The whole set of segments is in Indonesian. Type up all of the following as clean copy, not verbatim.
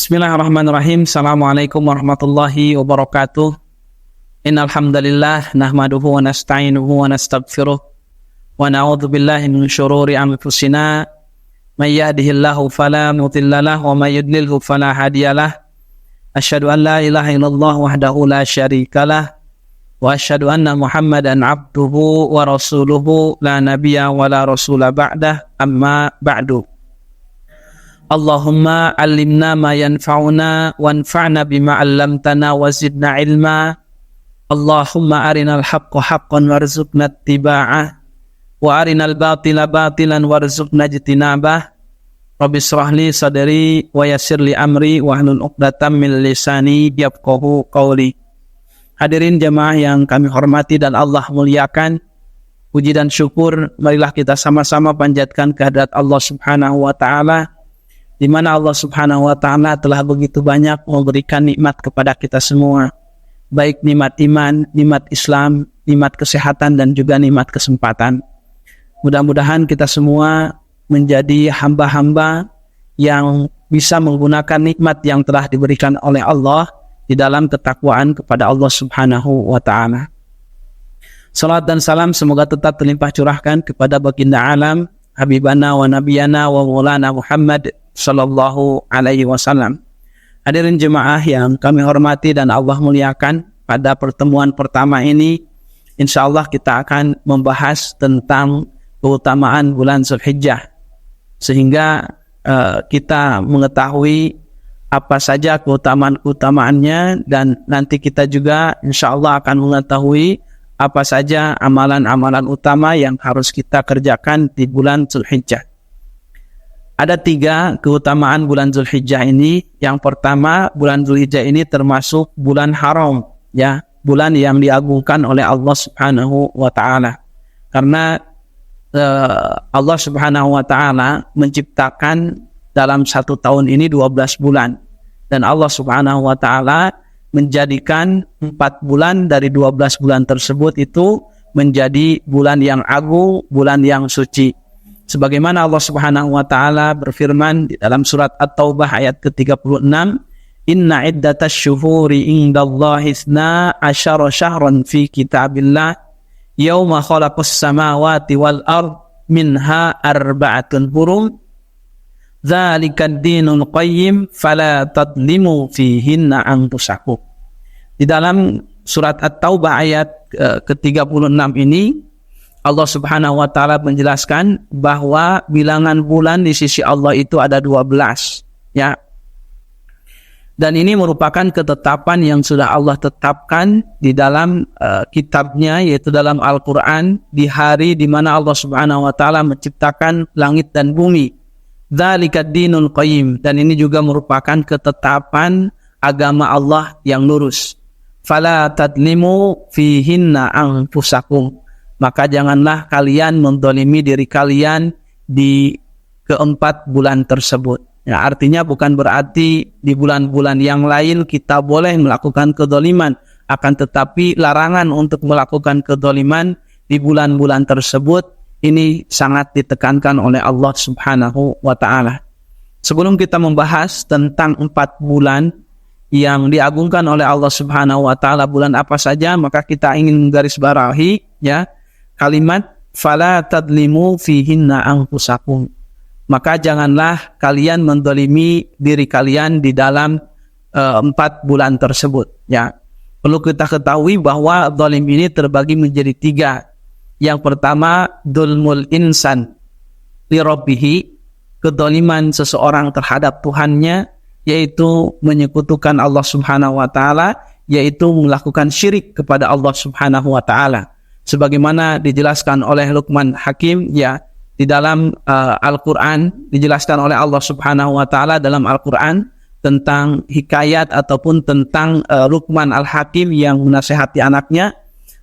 Bismillahirrahmanirrahim. Assalamualaikum warahmatullahi wabarakatuh. Innal hamdalillah nahmaduhu wa nasta'inuhu wa nastaghfiruh wa na'udzu billahi min syururi anfusina may yahdihillahu fala mudhillalah wa may yudlilhu fala hadiyalah. Asyhadu an la ilaha illallah wahdahu la syarikalah wa asyhadu anna Muhammadan abduhu wa rasuluhu la nabiyya wa la rasula ba'dah, amma ba'du. Allahumma allimna ma yanfa'una wanfa'na bima 'allamtana wa zidna ilma. Allahumma arinal haqqa haqqan warzuqna ittiba'ah wa arinal batila batilan warzuqna ijtinabah. Rabbi shrah li sadri wa yassir li amri wahlul 'uqdatam min lisani yafqahu qawli. Hadirin jemaah yang kami hormati dan Allah muliakan, puji dan syukur marilah kita sama-sama panjatkan kehadirat Allah Subhanahu wa taala, di mana Allah Subhanahu wa taala telah begitu banyak memberikan nikmat kepada kita semua, baik nikmat iman, nikmat Islam, nikmat kesehatan dan juga nikmat kesempatan. Mudah-mudahan kita semua menjadi hamba-hamba yang bisa menggunakan nikmat yang telah diberikan oleh Allah di dalam ketakwaan kepada Allah Subhanahu wa taala. Salat dan salam semoga tetap terlimpah curahkan kepada baginda alam, habibana wa nabiyana wa maulana Muhammad sallallahu alaihi wasallam. Hadirin jemaah yang kami hormati dan Allah muliakan, pada pertemuan pertama ini insyaallah kita akan membahas tentang keutamaan bulan Zulhijjah, sehingga kita mengetahui apa saja keutamaan-keutamaannya, dan nanti kita juga insyaallah akan mengetahui apa saja amalan-amalan utama yang harus kita kerjakan di bulan Zulhijjah. Ada 3 keutamaan bulan Zulhijjah ini. Yang pertama, bulan Zulhijjah ini termasuk bulan haram, ya, bulan yang diagungkan oleh Allah Subhanahu wa taala. Karena Allah Subhanahu wa taala menciptakan dalam 1 tahun ini 12 bulan, dan Allah Subhanahu wa taala menjadikan 4 bulan dari 12 bulan tersebut itu menjadi bulan yang agung, bulan yang suci. Sebagaimana Allah Subhanahu wa taala berfirman di dalam surat At-Taubah ayat ke-36, "Inna iddatasy syuhuri indallahi 12 syahran fi kitabillah yauma khalaqas samawati wal ard minha arba'atun hurum dzalikad dinul qayyim fala tadlimu fihinna anfusakum." Di dalam surat At-Taubah ayat ke-36 ini Allah Subhanahu wa taala menjelaskan bahwa bilangan bulan di sisi Allah itu ada 12, ya. Dan ini merupakan ketetapan yang sudah Allah tetapkan di dalam kitabnya, yaitu dalam Al-Qur'an, di hari di mana Allah Subhanahu wa taala menciptakan langit dan bumi. Dzalikad dinul qayyim, dan ini juga merupakan ketetapan agama Allah yang lurus. Fala tadlimu fihinna anfusakum, maka janganlah kalian mendolimi diri kalian di ke-4 bulan tersebut. Ya, artinya bukan berarti di bulan-bulan yang lain kita boleh melakukan kedoliman, akan tetapi larangan untuk melakukan kedoliman di bulan-bulan tersebut ini sangat ditekankan oleh Allah Subhanahu wa ta'ala. Sebelum kita membahas tentang 4 bulan yang diagungkan oleh Allah Subhanahu wa ta'ala, bulan apa saja, maka kita ingin menggarisbawahi, ya, kalimat fala tadlimu fihinna anfusakum, maka janganlah kalian mendolimi diri kalian di dalam 4 bulan tersebut, ya. Perlu kita ketahui bahwa zalim ini terbagi menjadi 3. Yang pertama, dzulmul insan li rabbih, kedoliman seseorang terhadap Tuhannya, yaitu menyekutukan Allah Subhanahu wa taala, yaitu melakukan syirik kepada Allah Subhanahu wa taala. Sebagaimana dijelaskan oleh Luqman Hakim, ya, di dalam Al-Quran, dijelaskan oleh Allah Subhanahu wa ta'ala dalam Al-Quran tentang hikayat ataupun tentang Luqman Al-Hakim yang menasihati anaknya.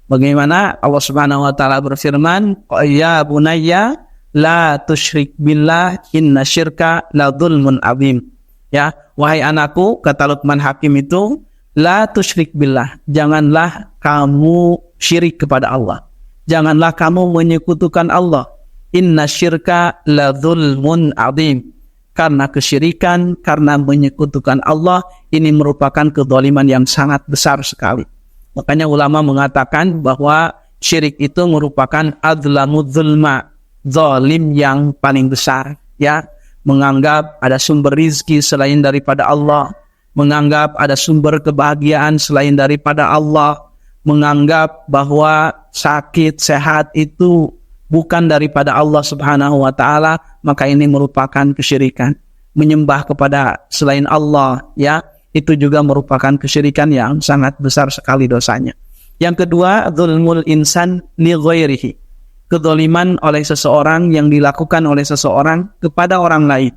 Bagaimana Allah Subhanahu wa ta'ala berfirman, "Ya bunayya la tusyrik billah inna syirka la dzulmun adzim." Ya, wahai anakku, kata Luqman Hakim itu, la tusyrik billah, janganlah kamu syirik kepada Allah, janganlah kamu menyekutukan Allah. Inna syirka la dzulmun adzim, karena kesyirikan, karena menyekutukan Allah, ini merupakan kezaliman yang sangat besar sekali. Makanya ulama mengatakan bahwa syirik itu merupakan adzlamudz zulma, zalim yang paling besar, ya. Menganggap ada sumber rizki selain daripada Allah, menganggap ada sumber kebahagiaan selain daripada Allah, menganggap bahwa sakit, sehat itu bukan daripada Allah Subhanahu wa ta'ala, maka ini merupakan kesyirikan. Menyembah kepada selain Allah, ya, itu juga merupakan kesyirikan yang sangat besar sekali dosanya. Yang kedua, dzulmul insan li ghairihi. Kezaliman oleh seseorang yang dilakukan oleh seseorang kepada orang lain.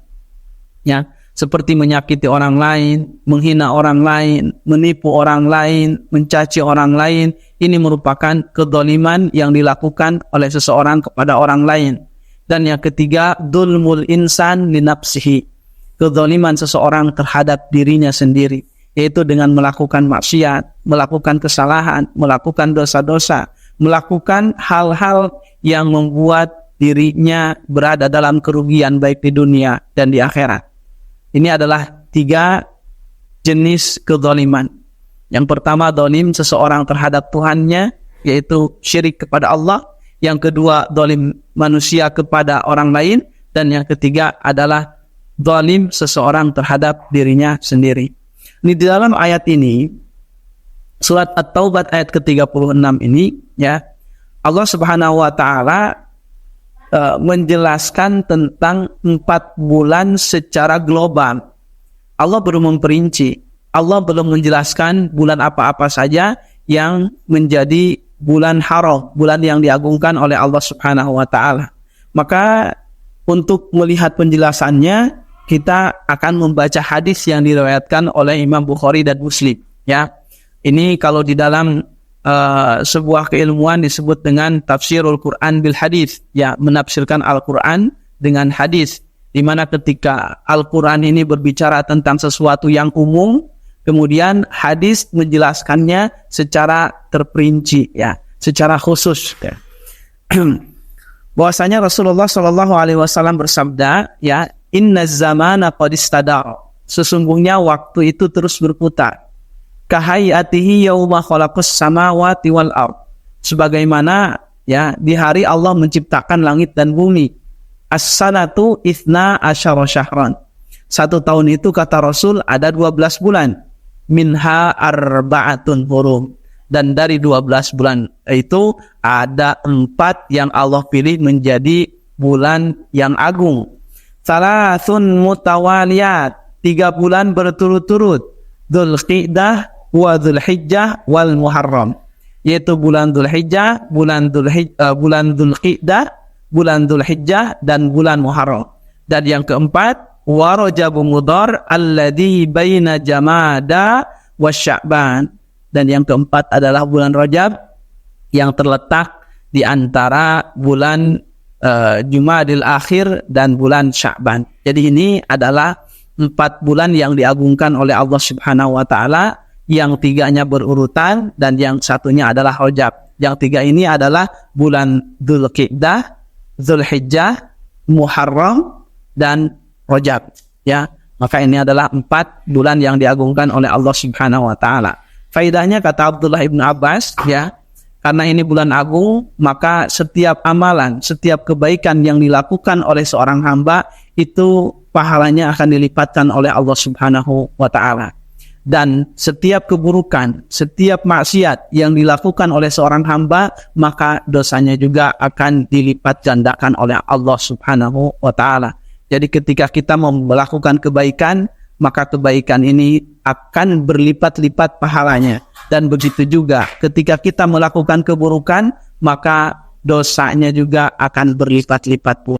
Ya, seperti menyakiti orang lain, menghina orang lain, menipu orang lain, mencaci orang lain. Ini merupakan kezaliman yang dilakukan oleh seseorang kepada orang lain. Dan yang ketiga, dzulmul insan li nafsihi. Kezaliman seseorang terhadap dirinya sendiri, yaitu dengan melakukan maksiat, melakukan kesalahan, melakukan dosa-dosa, melakukan hal-hal yang membuat dirinya berada dalam kerugian baik di dunia dan di akhirat. Ini adalah 3 jenis kezaliman. Yang pertama, zalim seseorang terhadap Tuhannya, yaitu syirik kepada Allah. Yang kedua, zalim manusia kepada orang lain. Dan yang ketiga adalah zalim seseorang terhadap dirinya sendiri. Ini di dalam ayat ini, surat At-Taubah ayat ke-36 ini, ya, Allah Subhanahu wa ta'ala menjelaskan tentang 4 bulan secara global. Allah belum memperinci, Allah belum menjelaskan bulan apa-apa saja yang menjadi bulan haram, bulan yang diagungkan oleh Allah Subhanahu wa ta'ala. Maka untuk melihat penjelasannya, kita akan membaca hadis yang diriwayatkan oleh Imam Bukhari dan Muslim, ya. Ini kalau di dalam sebuah keilmuan disebut dengan tafsirul Quran bil hadis, ya, menafsirkan Al-Quran dengan hadis, di mana ketika Al-Quran ini berbicara tentang sesuatu yang umum, kemudian hadis menjelaskannya secara terperinci, ya, secara khusus, ya. Bahwasanya Rasulullah Shallallahu Alaihi Wasallam bersabda, ya, inna zamana qad istadara, sesungguhnya waktu itu terus berputar. Kahayatihi yauma khalaqas samawati wal ard, sebagaimana, ya, di hari Allah menciptakan langit dan bumi. As-sanatu itsna asyara syahran, 1 tahun itu kata Rasul ada 12 bulan. Minha arba'atun hurum, dan dari 12 bulan itu ada 4 yang Allah pilih menjadi bulan yang agung. Salasun mutawaliyat, 3 bulan berturut-turut. Dzulqa'dah wa Dzulhijjah wal Muharram, yaitu bulan Dzulhijjah, bulan Dzulqa'dah, bulan Dzulhijjah, dan bulan Muharram. Dan yang keempat, wa Rajab Mudhar alladzi baina Jamada wa Sya'ban, dan yang keempat adalah bulan Rajab yang terletak di antara bulan Jumadil Akhir dan bulan Sya'ban. Jadi ini adalah 4 bulan yang diagungkan oleh Allah Subhanahu wa ta'ala, yang 3-nya berurutan dan yang 1-nya adalah Rajab. Yang 3 ini adalah bulan Dzulqa'dah, Dzulhijjah, Muharram, dan Rajab, ya. Maka ini adalah 4 bulan yang diagungkan oleh Allah Subhanahu wa ta'ala. Faidahnya kata Abdullah ibn Abbas, ya, karena ini bulan agung, maka setiap amalan, setiap kebaikan yang dilakukan oleh seorang hamba itu pahalanya akan dilipatkan oleh Allah Subhanahu wa ta'ala. Dan setiap keburukan, setiap maksiat yang dilakukan oleh seorang hamba, maka dosanya juga akan dilipat gandakan oleh Allah Subhanahu wa ta'ala. Jadi ketika kita melakukan kebaikan, maka kebaikan ini akan berlipat-lipat pahalanya. Dan begitu juga ketika kita melakukan keburukan, maka dosanya juga akan berlipat-lipat pula.